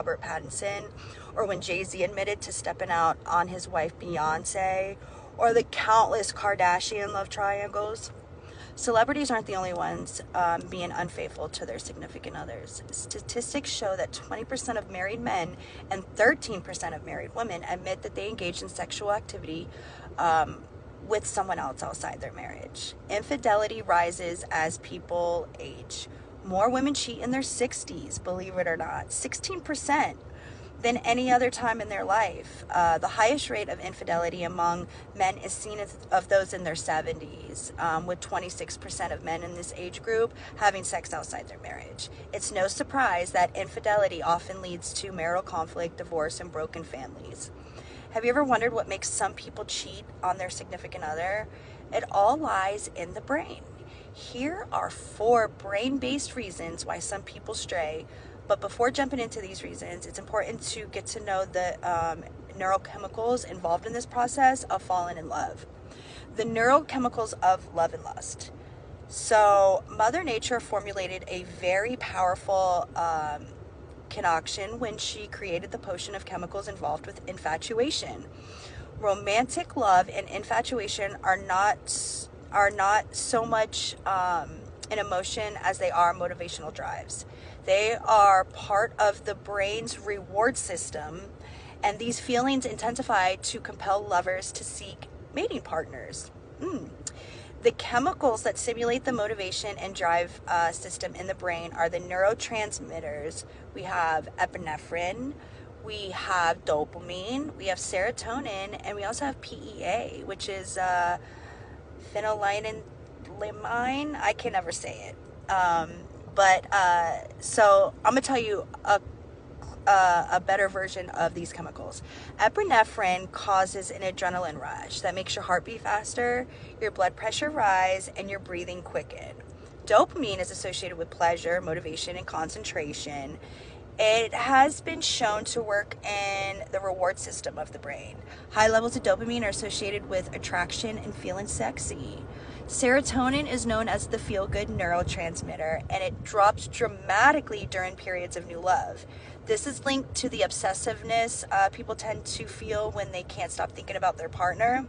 Robert Pattinson, or when Jay-Z admitted to stepping out on his wife Beyonce, or the countless Kardashian love triangles. Celebrities aren't the only ones being unfaithful to their significant others. Statistics show that 20% of married men and 13% of married women admit that they engage in sexual activity with someone else outside their marriage. Infidelity rises as people age. More women cheat in their 60s, believe it or not, 16%. Than any other time in their life. The highest rate of infidelity among men is seen of those in their 70s, with 26% of men in this age group having sex outside their marriage. It's no surprise that infidelity often leads to marital conflict, divorce, and broken families. Have you ever wondered what makes some people cheat on their significant other? It all lies in the brain. Here are 4 brain-based reasons why some people stray. But before jumping into these reasons, it's important to get to know the neurochemicals involved in this process of falling in love. The neurochemicals of love and lust. So Mother Nature formulated a very powerful concoction when she created the potion of chemicals involved with infatuation. Romantic love and infatuation are not so much an emotion as they are motivational drives. They are part of the brain's reward system, and these feelings intensify to compel lovers to seek mating partners. The chemicals that stimulate the motivation and drive system in the brain are the neurotransmitters. We have epinephrine, we have dopamine, we have serotonin, and we also have PEA, which is phenylalanine. I can never say it. So I'm gonna tell you a better version of these chemicals. Epinephrine causes an adrenaline rush that makes your heart beat faster, your blood pressure rise, and your breathing quicken. Dopamine is associated with pleasure, motivation, and concentration. It has been shown to work in the reward system of the brain. High levels of dopamine are associated with attraction and feeling sexy. Serotonin is known as the feel-good neurotransmitter, and it drops dramatically during periods of new love. This is linked to the obsessiveness people tend to feel when they can't stop thinking about their partner.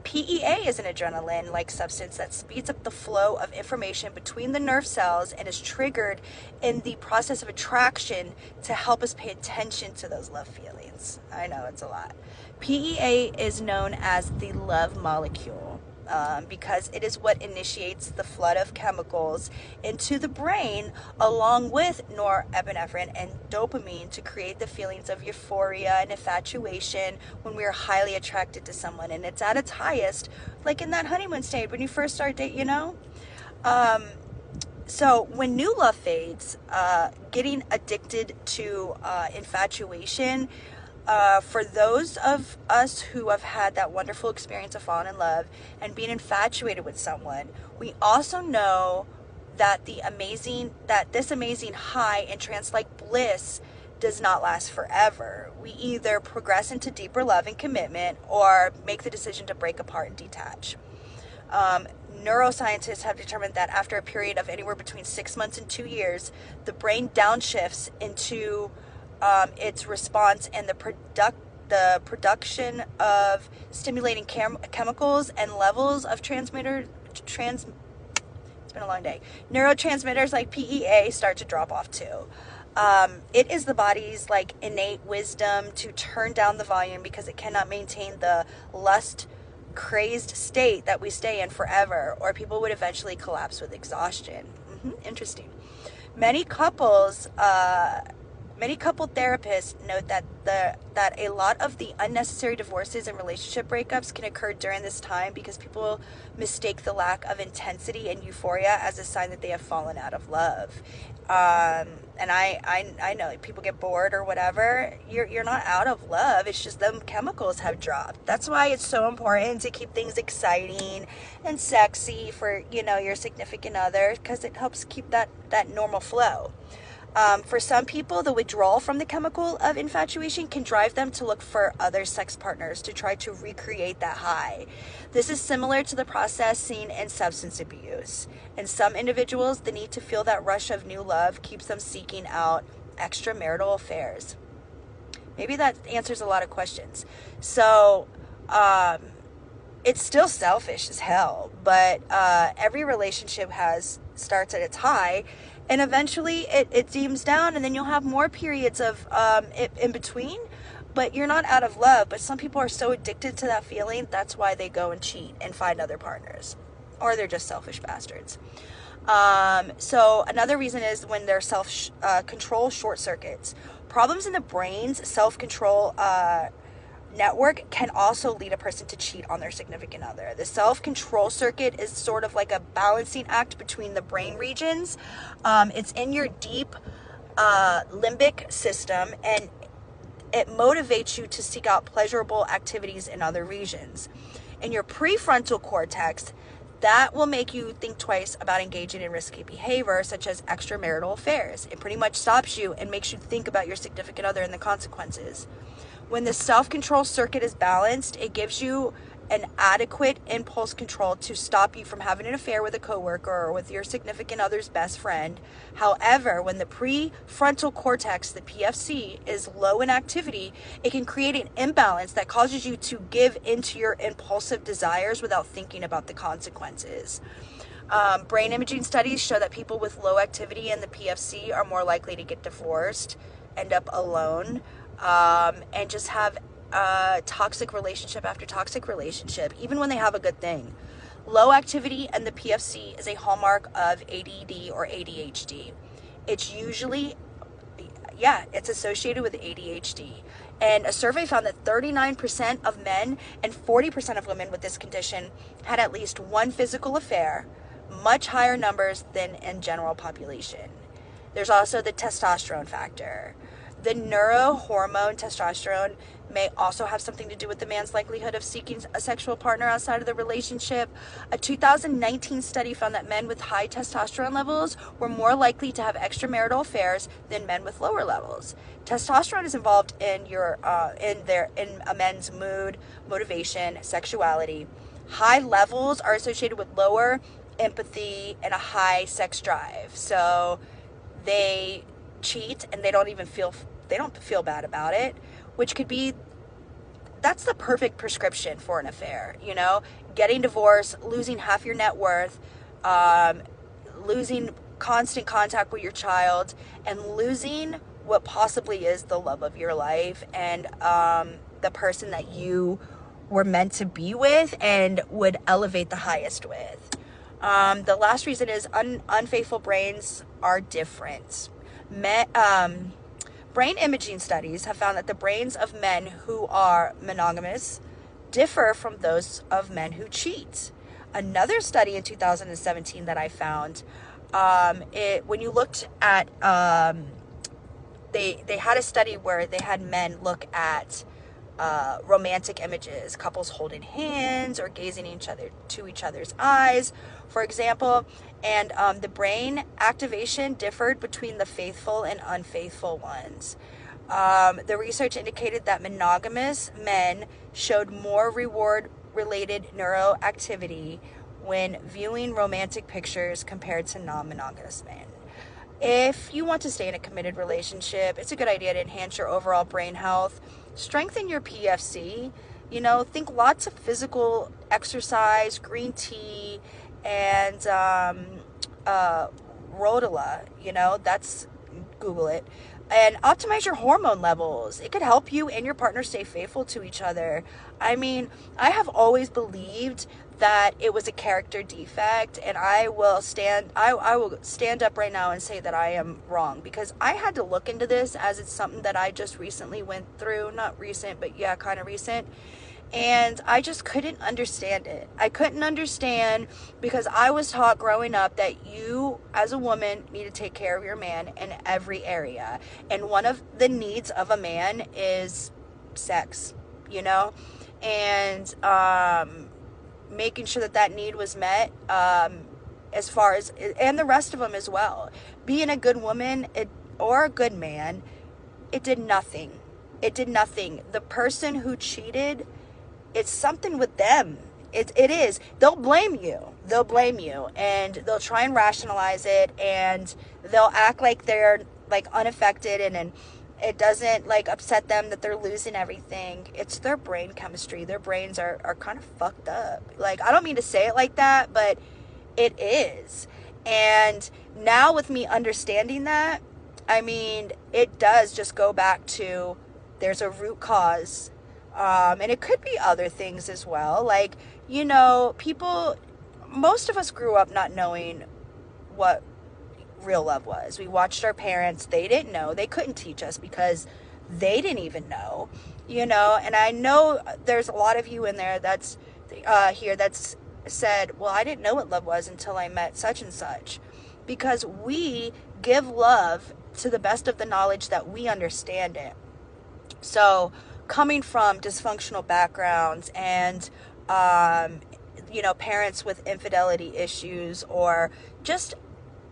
PEA is an adrenaline-like substance that speeds up the flow of information between the nerve cells and is triggered in the process of attraction to help us pay attention to those love feelings. I know it's a lot. PEA is known as the love molecule. Because it is what initiates the flood of chemicals into the brain, along with norepinephrine and dopamine, to create the feelings of euphoria and infatuation when we are highly attracted to someone. And it's at its highest, like in that honeymoon stage when you first start dating, So when new love fades, getting addicted to infatuation, for those of us who have had that wonderful experience of falling in love and being infatuated with someone, we also know that this amazing high and trance-like bliss does not last forever. We either progress into deeper love and commitment or make the decision to break apart and detach. Neuroscientists have determined that after a period of anywhere between 6 months and 2 years, the brain downshifts into its response, and the production of stimulating chemicals and levels of it's been a long day. Neurotransmitters like PEA start to drop off too. It is the body's innate wisdom to turn down the volume because it cannot maintain the lust crazed state that we stay in forever, or people would eventually collapse with exhaustion. Interesting. Many couple therapists note that a lot of the unnecessary divorces and relationship breakups can occur during this time because people mistake the lack of intensity and euphoria as a sign that they have fallen out of love. And I know people get bored or whatever. You're not out of love. It's just them chemicals have dropped. That's why it's so important to keep things exciting and sexy for your significant other, because it helps keep that normal flow. For some people, the withdrawal from the chemical of infatuation can drive them to look for other sex partners to try to recreate that high. This is similar to the process seen in substance abuse. In some individuals, the need to feel that rush of new love keeps them seeking out extramarital affairs. Maybe that answers a lot of questions. So, it's still selfish as hell, but every relationship starts at its high, and eventually it deems down, and then you'll have more periods of in between, but you're not out of love. But some people are so addicted to that feeling, that's why they go and cheat and find other partners, or they're just selfish bastards. So another reason is when their self-control short circuits. Problems in the brain's self-control network can also lead a person to cheat on their significant other. The self-control circuit is sort of like a balancing act between the brain regions. It's in your deep limbic system, and it motivates you to seek out pleasurable activities in other regions. In your prefrontal cortex, that will make you think twice about engaging in risky behavior, such as extramarital affairs. It pretty much stops you and makes you think about your significant other and the consequences. When the self-control circuit is balanced, it gives you an adequate impulse control to stop you from having an affair with a coworker or with your significant other's best friend. However, when the prefrontal cortex, the PFC, is low in activity, it can create an imbalance that causes you to give into your impulsive desires without thinking about the consequences. Brain imaging studies show that people with low activity in the PFC are more likely to get divorced, end up alone, and just have toxic relationship after toxic relationship, even when they have a good thing. Low activity in the PFC is a hallmark of ADD or ADHD. It's usually, it's associated with ADHD. And a survey found that 39% of men and 40% of women with this condition had at least one physical affair, much higher numbers than in general population. There's also the testosterone factor. The neurohormone testosterone may also have something to do with the man's likelihood of seeking a sexual partner outside of the relationship. A 2019 study found that men with high testosterone levels were more likely to have extramarital affairs than men with lower levels. Testosterone is involved in a man's mood, motivation, sexuality. High levels are associated with lower empathy and a high sex drive. So they cheat and they don't feel bad about it, which could be, that's the perfect prescription for an affair. Getting divorced, losing half your net worth, losing constant contact with your child, and losing what possibly is the love of your life and the person that you were meant to be with and would elevate the highest with. The last reason is unfaithful brains are different. Brain imaging studies have found that the brains of men who are monogamous differ from those of men who cheat. Another study in 2017 that I found, when you looked at, they had a study where they had men look at romantic images, couples holding hands or gazing into each other's eyes, for example, and the brain activation differed between the faithful and unfaithful ones. The research indicated that monogamous men showed more reward-related neuroactivity when viewing romantic pictures compared to non-monogamous men. If you want to stay in a committed relationship, it's a good idea to enhance your overall brain health, strengthen your PFC, think lots of physical exercise, green tea, and Rhodala, Google it, and optimize your hormone levels. It could help you and your partner stay faithful to each other. I mean, I have always believed that it was a character defect, and I will stand up right now and say that I am wrong, because I had to look into this, as it's something that I just recently went through. Not recent, but yeah, kind of recent. And I just couldn't understand it. I couldn't understand, because I was taught growing up that you, as a woman, need to take care of your man in every area. And one of the needs of a man is sex, and making sure that need was met, as far as, and the rest of them as well. Being a good woman or a good man, it did nothing. It did nothing. The person who cheated, it's something with them. It is. They'll blame you. And they'll try and rationalize it, and they'll act like they're like unaffected, and it doesn't like upset them that they're losing everything. It's their brain chemistry. Their brains are kind of fucked up. Like, I don't mean to say it like that, but it is. And now with me understanding that, I mean, it does just go back to there's a root cause. And it could be other things as well. Like, you know, most of us grew up not knowing what real love was. We watched our parents. They didn't know. They couldn't teach us because they didn't even know, you know. And I know there's a lot of you in there that's here that's said, well, I didn't know what love was until I met such and such, because we give love to the best of the knowledge that we understand it. So coming from dysfunctional backgrounds and you know, parents with infidelity issues, or just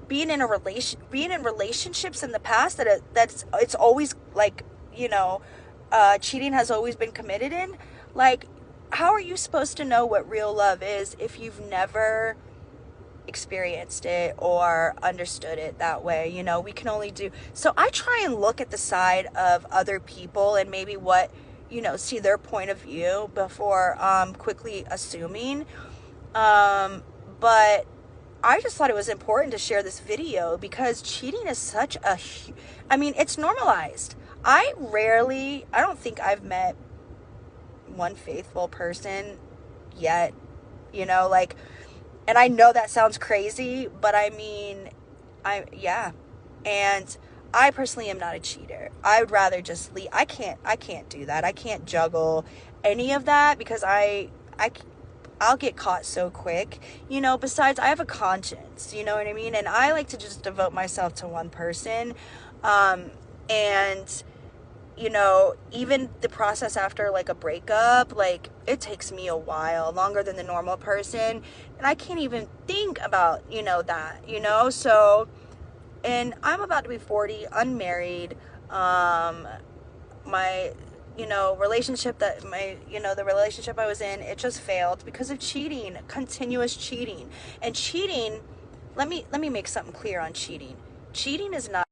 being in relationships in the past it's always like, you know, cheating has always been committed in. Like, how are you supposed to know what real love is if you've never experienced it or understood it that way? You know, we can only do so. I try and look at the side of other people and maybe what, you know, see their point of view before quickly assuming. But I just thought it was important to share this video because cheating is such a, I mean, it's normalized. I don't think I've met one faithful person yet, you know, like, and I know that sounds crazy, but I mean, yeah. And I personally am not a cheater. I would rather just leave. I can't do that. I can't juggle any of that because I'll get caught so quick, you know. Besides, I have a conscience, you know what I mean? And I like to just devote myself to one person. And, you know, even the process after like a breakup, like it takes me a while, longer than the normal person. And I can't even think about, you know, that, you know. So, and I'm about to be 40, unmarried. My, you know, the relationship I was in, it just failed because of cheating, continuous cheating. And cheating, let me make something clear on cheating. Cheating is not